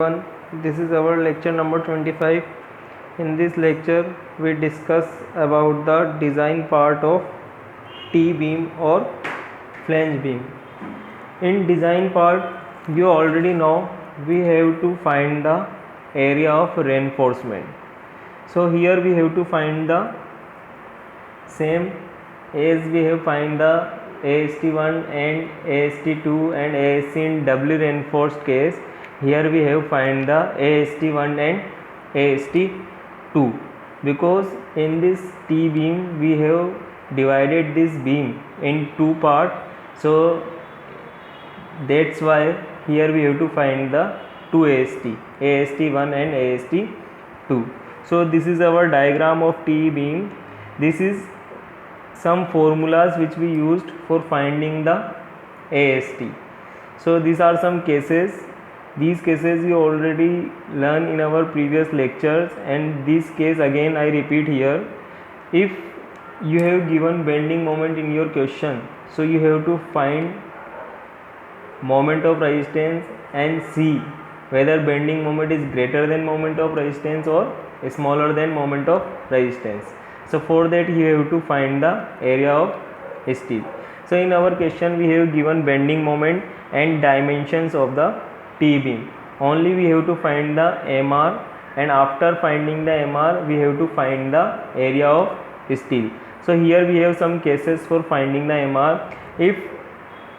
Everyone, this is our lecture number 25. In this lecture, we discuss about the design part of T-beam or flange beam. In design part, you already know we have to find the area of reinforcement. So here we have to find the same as we have find the AST1 and AST2 and ASC in doubly reinforced case. Here we have find the AST1 and AST2 because in this T beam we have divided this beam in two parts, so that's why here we have to find the two AST1 and AST2. So this is our diagram of T beam. This is some formulas which we used for finding the AST. So these are some cases. These cases you already learned in our previous lectures, and this case again I repeat here. If you have given bending moment in your question, so you have to find moment of resistance and see whether bending moment is greater than moment of resistance or smaller than moment of resistance. So for that you have to find the area of steel. So in our question we have given bending moment and dimensions of the T-beam. Only we have to find the MR, and after finding the MR we have to find the area of steel. So here we have some cases for finding the MR. If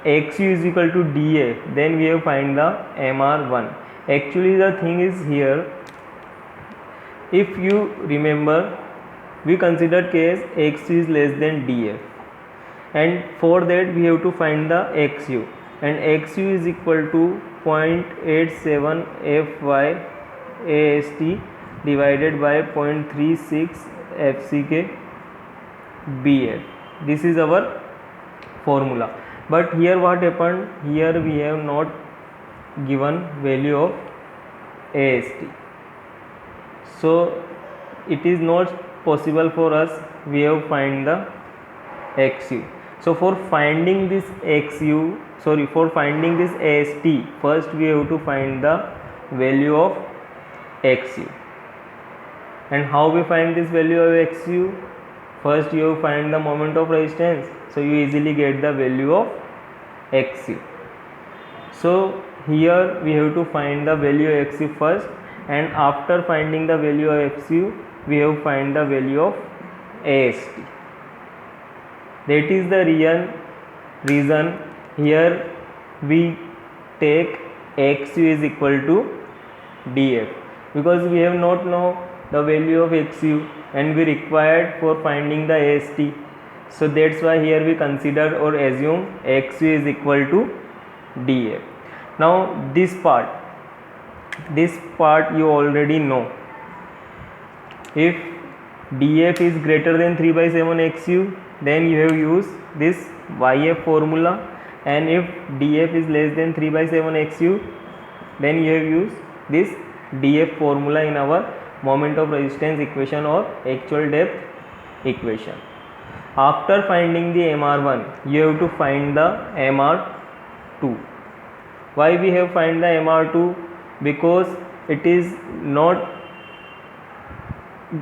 XU is equal to dA, then we have find the MR1. Actually the thing is here, if you remember, we consider case XU is less than dF, and for that we have to find the XU, and XU is equal to 0.87 Fy AST divided by 0.36 FCK BF. This is our formula. But here what happened, here we have not given value of AST, so it is not possible for us. We have find the XU. So for finding this for finding this AST, first we have to find the value of XU. And how we find this value of XU? First you have find the moment of resistance, so you easily get the value of XU. So here we have to find the value of XU first, and after finding the value of XU we have find the value of AST. That is the reason here we take XU is equal to dF, because we have not know the value of XU and we required for finding the AST. So that's why here we consider or assume XU is equal to dF. Now this part you already know. If dF is greater than 3/7 XU, then you have used this YF formula, and if dF is less than 3/7 XU, then you have used this dF formula in our moment of resistance equation or actual depth equation. After finding the MR1, you have to find the MR2. Why we have find the MR2? Because it is not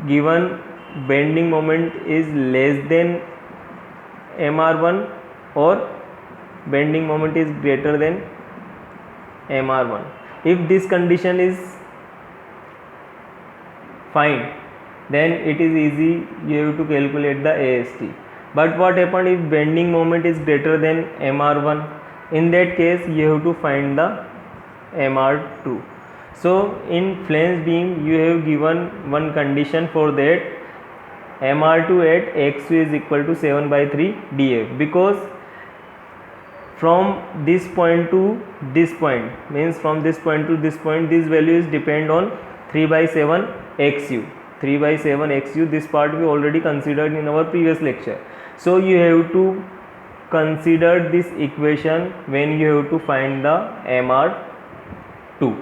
given bending moment is less than MR1 or bending moment is greater than MR1. If this condition is fine, then it is easy, you have to calculate the AST. But what happened if bending moment is greater than MR1? In that case you have to find the MR2. So in flange beam you have given one condition for that, MR2 at XU is equal to 7/3 dF, because from this point to this point, means from this point to this point, these values depend on 3/7 XU. 3/7 XU, this part we already considered in our previous lecture. So you have to consider this equation when you have to find the MR2.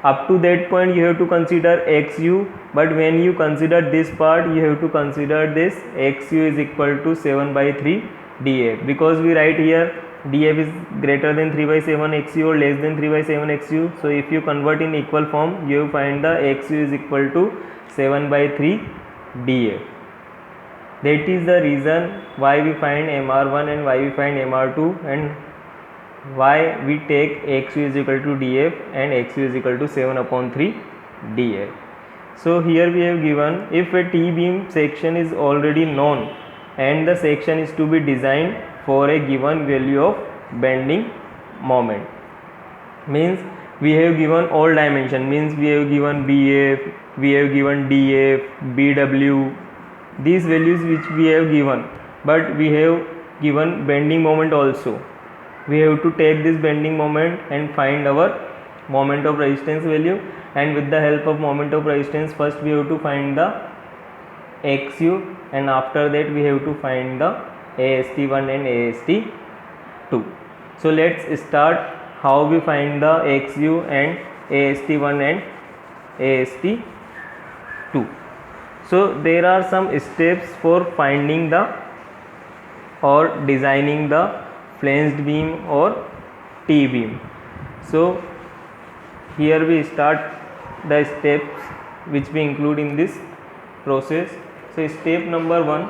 Up to that point you have to consider XU, but when you consider this part you have to consider this XU is equal to 7/3 dF, because we write here df is greater than 3 by 7 xu or less than 3 by 7 xu. So if you convert in equal form, you find the xu is equal to 7 by 3 df. That is the reason why we find mr1 and why we find mr2 and why we take xu is equal to df and xu is equal to 7 upon 3 df. So here we have given, if a T-beam section is already known and the section is to be designed for a given value of bending moment, means we have given all dimension, means we have given bf, we have given df, bw, these values which we have given, but we have given bending moment also. We have to take this bending moment and find our moment of resistance value, and with the help of moment of resistance, first we have to find the xu and after that we have to find the AST1 and AST2. So let's start how we find the xu and AST1 and AST2. So there are some steps for finding the or designing the flanged beam or T-beam. So here we start the steps which we include in this process. So step number one,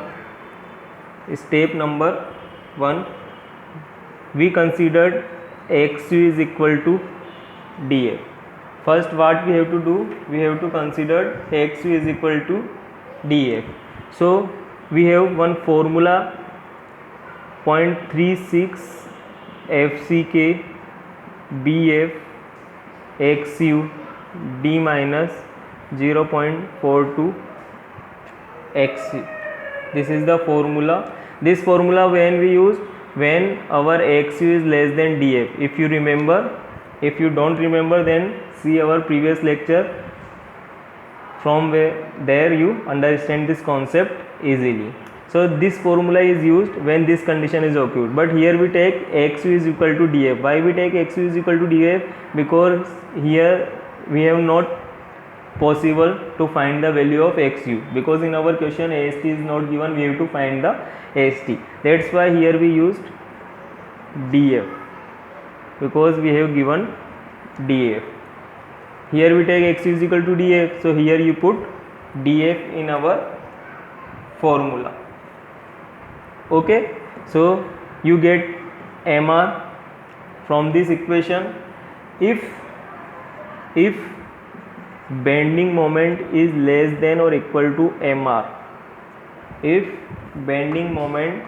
we considered xu is equal to df. First what we have to do, we have to consider xu is equal to df. So we have one formula, 0.36 fck bf xu d minus 0.42 xu. This is the formula. This formula when we use when our xu is less than df. If you remember, if you don't remember, then see our previous lecture. From there you understand this concept easily. So this formula is used when this condition is occurred, but here we take xu is equal to df. Why we take xu is equal to df? Because here we have not possible to find the value of xu, because in our question AST is not given, we have to find the AST. That's why here we used df, because we have given df. Here we take xu is equal to df, so here you put df in our formula. Okay, so you get mr from this equation. If bending moment is less than or equal to mr, if bending moment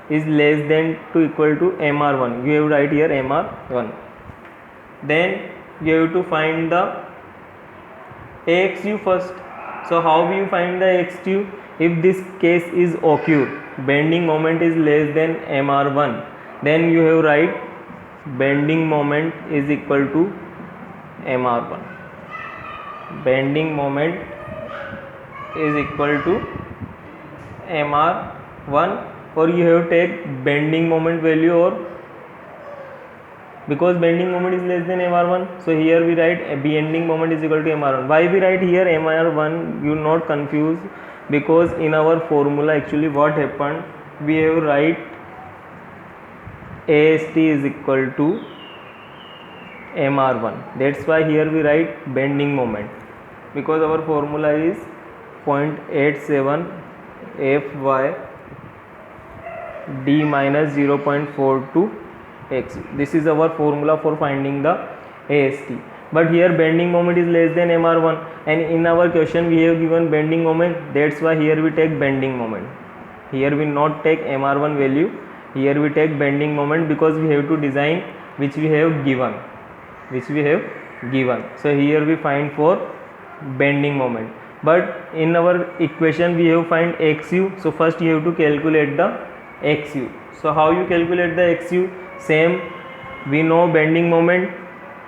is less than to equal to mr1, you have to write here mr1, then you have to find the axu first. So how will you find the axu? If this case is occur, bending moment is less than mr1, then you have write bending moment is equal to mr1. Bending moment is equal to mr1, or you have take bending moment value, or because bending moment is less than mr1, so here we write bending moment is equal to mr1. Why we write here mr1? You not confuse, because in our formula actually what happened, we have write AST is equal to mr1. That's why here we write bending moment, because our formula is 0.87 fy d minus 0.42 x. This is our formula for finding the AST. But here bending moment is less than mr1, and in our question we have given bending moment. That's why here we take bending moment. Here we not take mr1 value, here we take bending moment, because we have to design which we have given. So here we find for bending moment. But in our equation we have find xu, so first you have to calculate the xu. So how you calculate the xu? Same, we know bending moment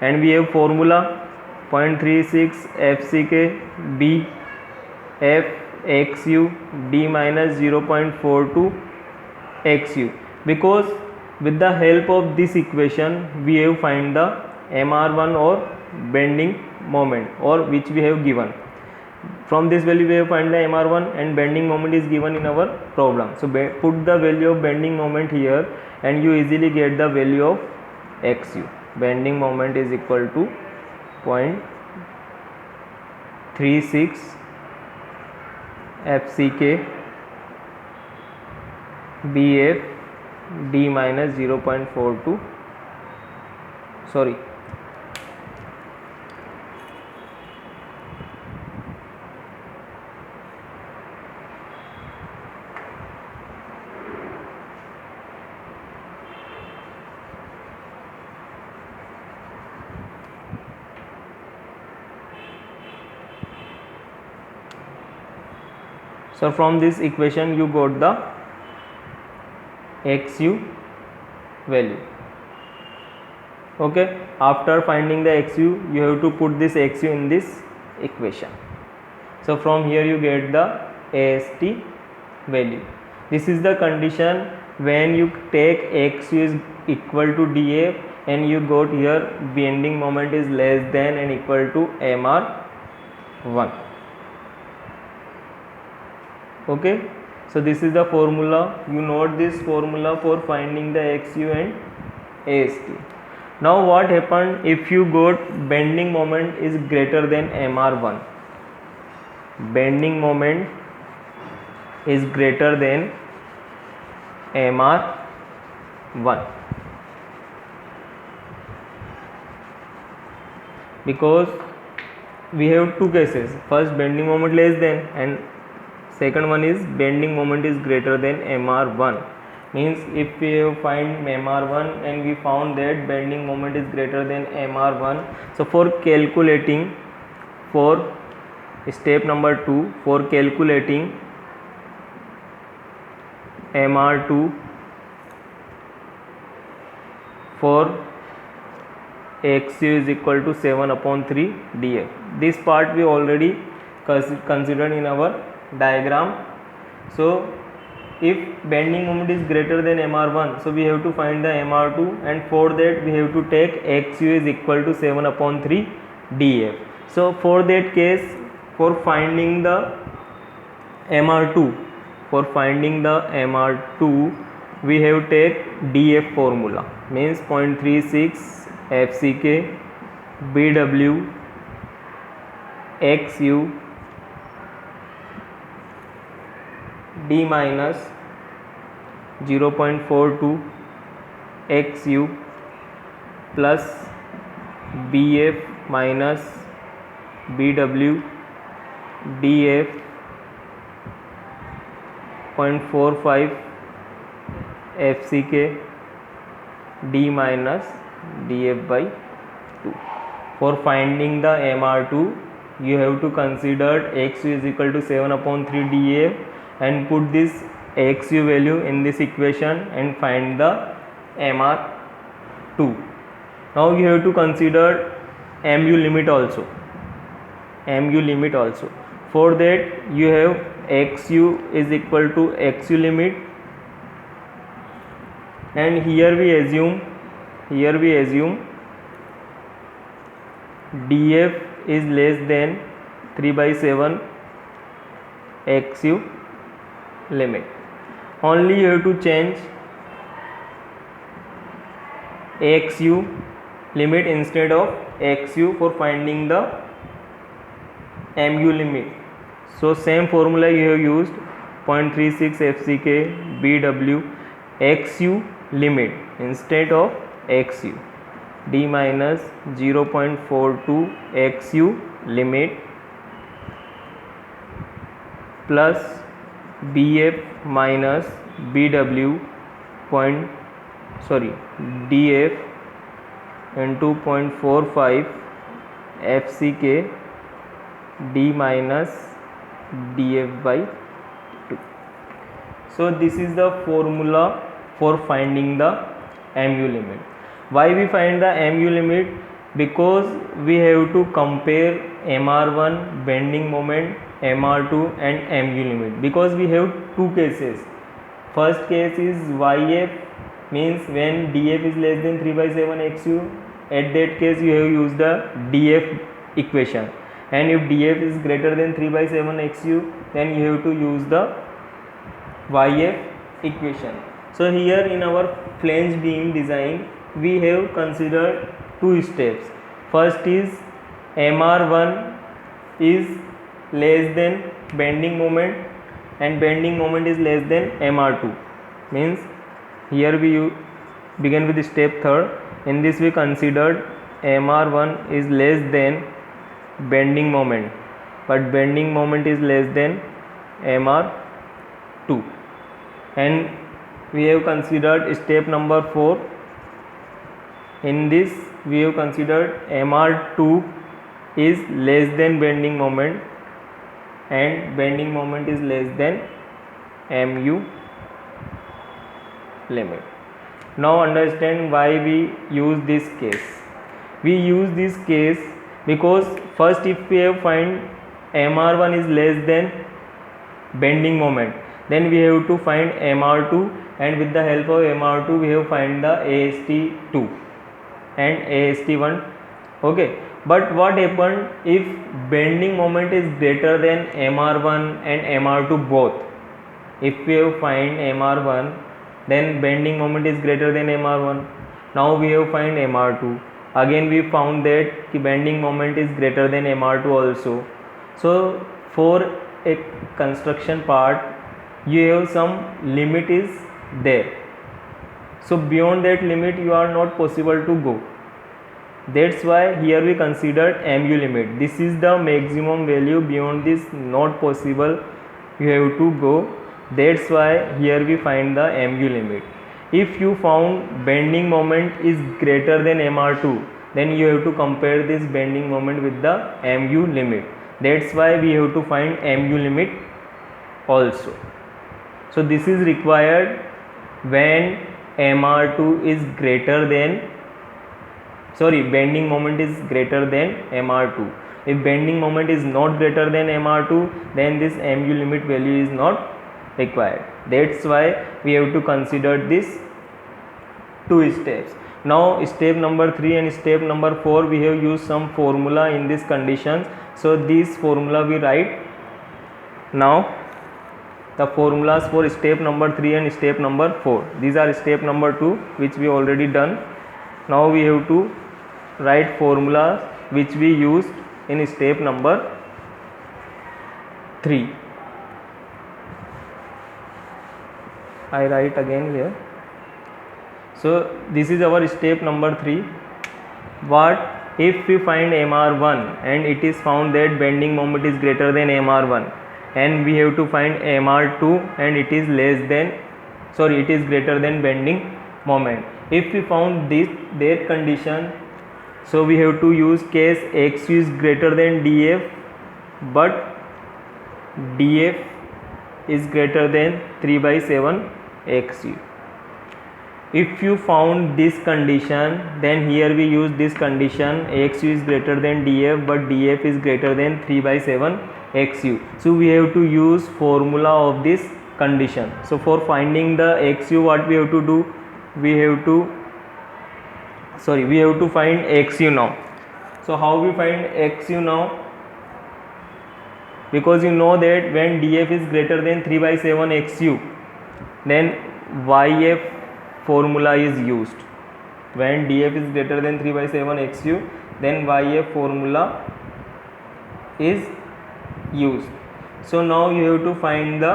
and we have formula 0.36 fck b f xu d minus 0.42 xu. Because with the help of this equation we have find the mr1 or bending moment, or which we have given. From this value we have find the MR1 and bending moment is given in our problem. So put the value of bending moment here and you easily get the value of XU. Bending moment is equal to 0.36 FCK BF D minus 0.42, sorry, so from this equation you got the XU value. Okay, after finding the XU you have to put this XU in this equation. So from here you get the AST value. This is the condition when you take XU is equal to DF and you got here bending moment is less than and equal to MR1. Okay, so this is the formula. You note this formula for finding the XU and AST. Now what happened if you got bending moment is greater than MR1? Bending moment is greater than MR1 because we have two cases. First, bending moment less than, and second one is bending moment is greater than MR1. Means if we have find MR1 and we found that bending moment is greater than MR1, so for calculating, for step number 2, for calculating MR2 for XU is equal to 7/3 df. This part we already considered in our diagram. So if bending moment is greater than MR1, so we have to find the MR2, and for that we have to take XU is equal to 7/3 df. So for that case, for finding the MR2, we have take df formula, means 0.36 FCK BW XU D minus 0.42 XU plus BF minus BW DF 0.45 FCK D minus DF by 2. For finding the MR2, you have to consider XU is equal to 7/3 df and put this XU value in this equation and find the MR2. Now you have to consider MU limit also. For that you have XU is equal to XU limit, and here we assume df is less than 3/7 XU limit. Only you have to change XU limit instead of XU for finding the MU limit. So same formula you have used, 0.36 FCK BW XU limit instead of XU, D minus 0.42 XU limit plus BF minus BW DF into 0.45 FCK D minus DF by 2. So this is the formula for finding the MU limit. Why we find the MU limit? Because we have to compare MR1 bending moment, MR2 and MU limit, because we have two cases. First case is YF, means when DF is less than 3/7 XU, at that case you have used the DF equation, and if df is greater than 3 by 7 xu, then you have to use the yf equation. So here in our flange beam design we have considered two steps. First is mr1 is less than bending moment and bending moment is less than mr2, means here we begin with step third. In this we considered mr1 is less than bending moment, but bending moment is less than mr2, and we have considered step number 4. In this we have considered mr2 is less than bending moment and bending moment is less than mu limit. Now understand why we use this case. We use this case because first if we have find mr1 is less than bending moment, then we have to find mr2, and with the help of mr2 we have find the ast2 and ast1. Okay, but what happened if bending moment is greater than mr1 and mr2 both? If we have find mr1, then bending moment is greater than mr1. Now we have find mr2, again we found that bending moment is greater than mr2 also. So for a construction part you have some limit is there, so beyond that limit you are not possible to go. That's why here we considered mu limit. This is the maximum value, beyond this not possible, you have to go. That's why here we find the mu limit. If you found bending moment is greater than mr2, then you have to compare this bending moment with the mu limit. That's why we have to find mu limit also. So this is required when mr2 is greater than, bending moment is greater than mr2. If bending moment is not greater than mr2, then this mu limit value is not required. That's why we have to consider this two steps. Now step number 3 and step number 4 we have used some formula in these conditions. So this formula we write now. The formulas for step number 3 and step number 4. These are step number 2 which we already done. Now we have to write formulas which we used in step number 3. I write again here. So this is our step number 3. What if we find mr1 and it is found that bending moment is greater than mr1, and we have to find mr2 and it is it is greater than bending moment. If we found that condition, so we have to use case xu is greater than df, but df is greater than 3 by 7 xu. If you found this condition, then here we use this condition, xu is greater than df but df is greater than 3 by 7 xu. So we have to use formula of this condition. So for finding the xu, what we have to do, we have to find xu now. So how we find xu now? Because you know that when df is greater than 3 by 7 xu, then yf formula is used. When df is greater than 3 by 7 xu, then yf formula is used. So now you have to find the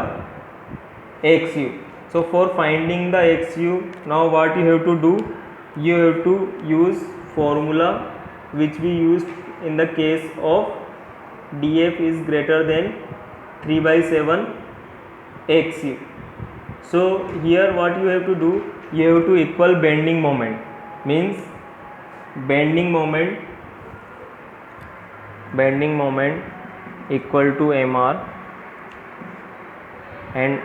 xu. So for finding the xu, now what you have to do, you have to use formula which we used in the case of df is greater than 3 by 7 xu. So here what you have to do, you have to equal bending moment, means bending moment equal to mr, and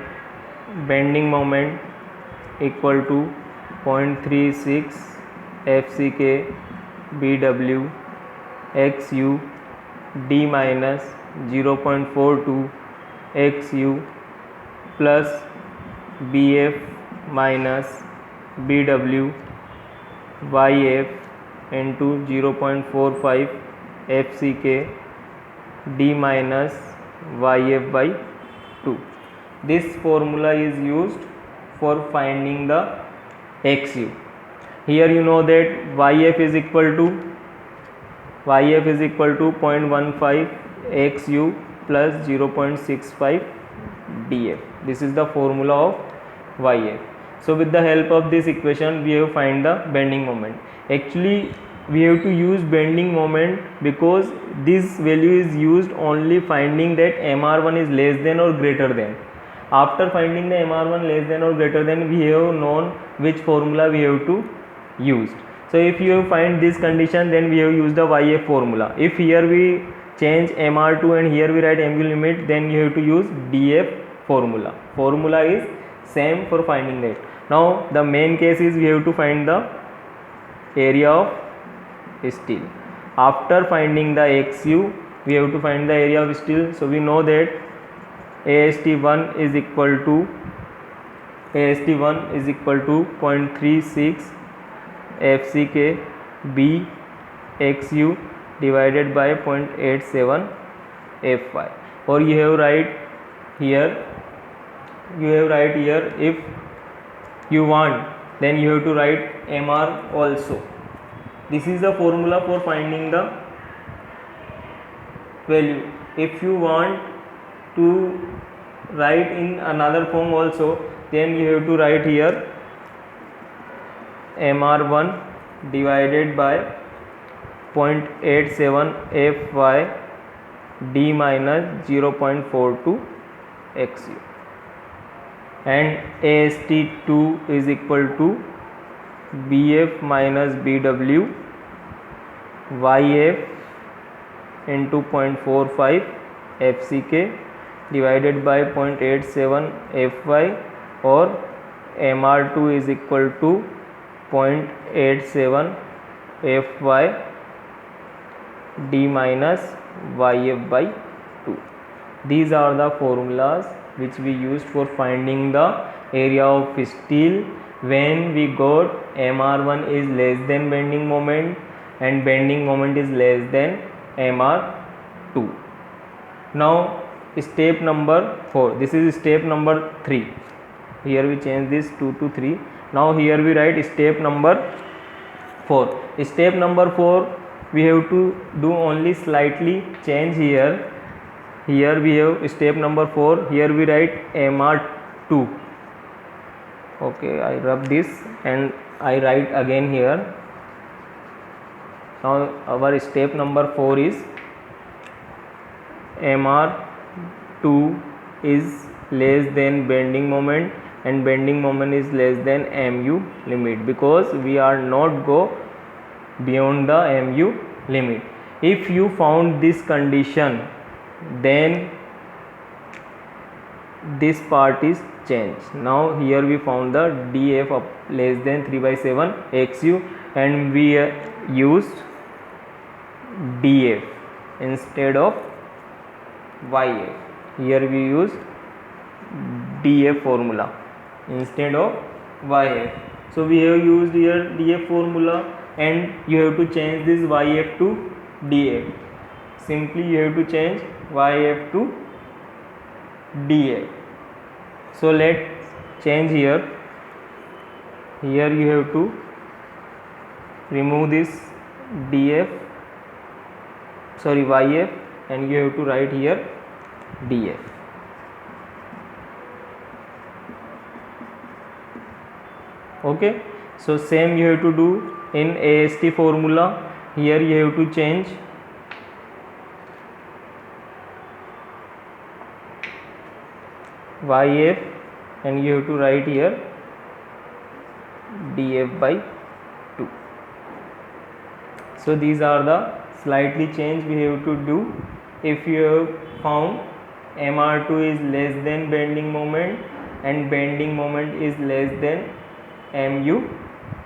bending moment equal to 0.36 fck bw xu d minus 0.42 xu plus bf minus bw yf into 0.45 fck d minus yf by 2. This formula is used for finding the xu. Here you know that yf is equal to 0.15 xu plus 0.65 df. This is the formula of yf. So with the help of this equation we have find the bending moment. Actually we have to use bending moment because this value is used only finding that mr1 is less than or greater than. After finding the mr1 less than or greater than, we have known which formula we have to use. So if you find this condition, then we have used the yf formula. If here we change mr2 and here we write mu limit, then you have to use df formula. Formula is same for finding that. Now the main case is we have to find the area of steel. After finding the xu, we have to find the area of steel. So we know that AST1 is equal to 0.36 FCK B XU divided by 0.87 FY. Or you have write here if you want, then you have to write MR also. This is the formula for finding the value. If you want to write in another form also, then you have to write here mr1 divided by 0.87 fy d minus 0.42 xu, and ast2 is equal to bf minus bw yf into 0.45 fck divided by 0.87 fy, or mr2 is equal to 0.87 fy d minus yf by 2. These are the formulas which we used for finding the area of steel when we got mr1 is less than bending moment and bending moment is less than mr2. Now step number 4. This is step number 3. Here we change this 2 to 3. Now here we write step number 4. Step number 4 we have to do only slightly change here. Here we have step number 4. Here we write mr2. Okay, I rub this and I write again here. Now our step number 4 is mr2 is less than bending moment and bending moment is less than mu limit, because we are not go beyond the mu limit. If you found this condition, then this part is changed. Now here we found the df of less than 3/7 xu and we used df instead of yf. Here we use df formula instead of yf. So we have used here df formula and you have to change this yf to df. Simply you have to change yf to df. So let's change here. Here you have to remove this yf and you have to write here df. Okay, so same you have to do in AST formula. Here you have to change yf and you have to write here df by 2. So these are the slightly change we have to do. If you have found mr2 is less than bending moment and bending moment is less than mu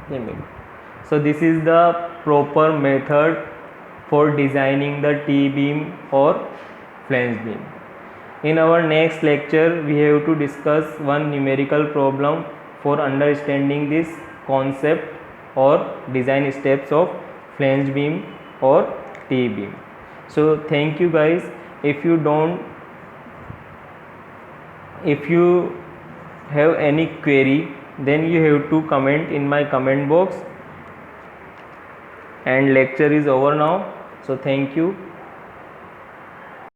limit. So this is the proper method for designing the T-beam or flange beam. In our next lecture we have to discuss one numerical problem for understanding this concept or design steps of flange beam or T-beam. So thank you guys. If you have any query, then you have to comment in my comment box. And lecture is over now, so thank you.